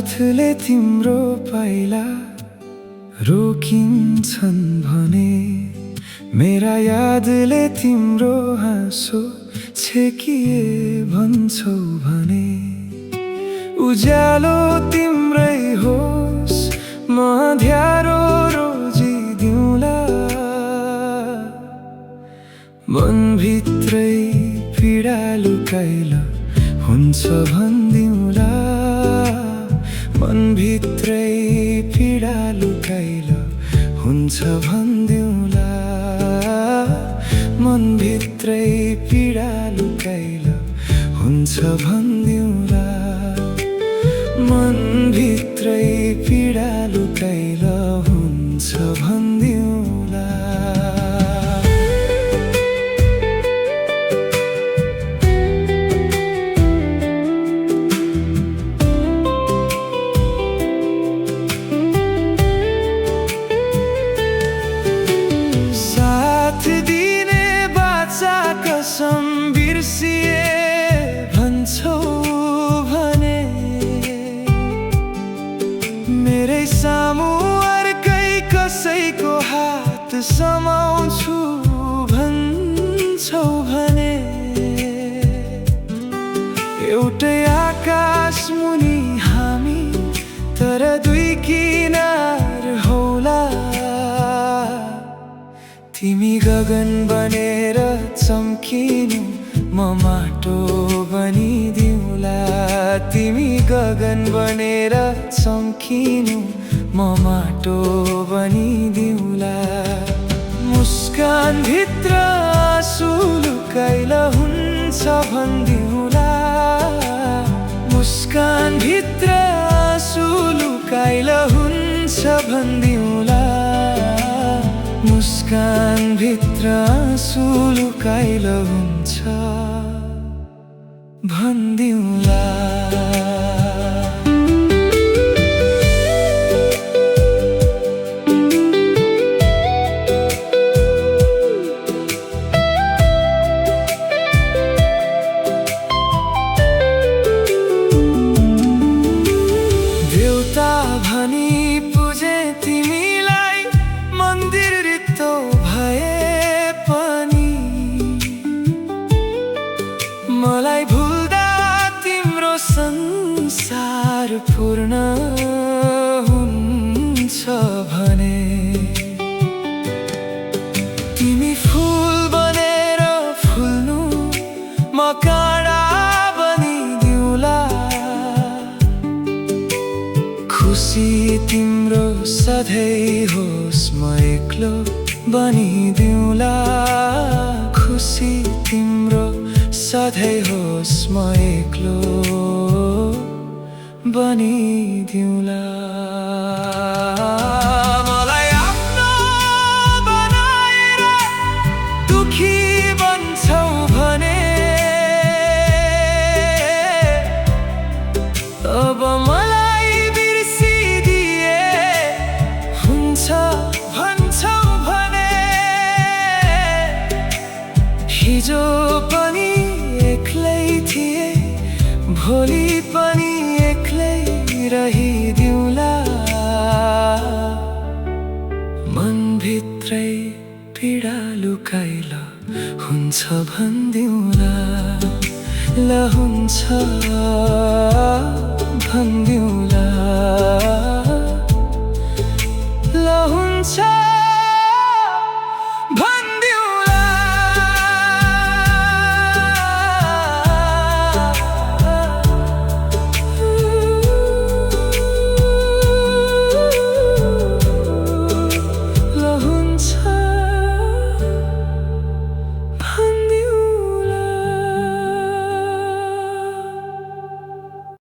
साथले तिम्रो पाइला रोकिन्छन् भने, मेरा यादले तिम्रो हाँसो छेकिए भन्छौ भने, उज्यालो तिम्रै होस् म अँध्यारो रोजिदिउँला। मनभित्रै पीडा लुकाइल हुन्छ भन्दिउँला, मनभित्रै पीडा लुकाइल हुन्छ भन्दिउँला, मनभित्रै पीडा लुकाइल हुन्छ भन्दिउँला, मनभित्रै पीडा लुकाइल हुन्छ भन्दिउँला। कसम बिर्सिए भन्छौ भने, मेरै सामु अर्कै कसैको हात समाउँछु भन्छौ भने, एउटै आकाश मुनि हामी तर दुई किनार हौला। तिमी गगन बनेर चम्किनु म माटो बनिदिउँला, तिमी गगन बनेर चम्किनु म माटो बनिदिउँला। मुस्कान भित्र आँसु लुकाइल हुन्छ भन्दिउँला, मुस्कान भित्र आँसु लुकाइल हुन्छ भन्दिउँला, मुस्कान भित्र आँसु लुकाइल हुन्छ भन्दिउँला। देउता भनी पुजे तिमीलाई, मन्दिर रित्तो भए पनि, मलाई भुल्दा तिम्रो संसार पूर्ण हुन्छ भने, तिमी फुल बनेर फुल्नु म काँडा बनिदिउँला। खुसी तिम्रो सधैँ होस् म एक्लो बनिदिउँला, खुसी तिम्रो सधैँ होस् म एक्लो बनिदिउँला। मलाई आफ्नो बनाएर दुखी बन्छौ भने, अब मलाई बिर्सिदिए हुन्छ भन्छौ भने, हिजो पनि एक्लै थिए भोलि पनि एक्लै रहिदिउँला। मनभित्रै पीडा लुकाइल हुन्छ भन्दिउँला, ल हुन्छ।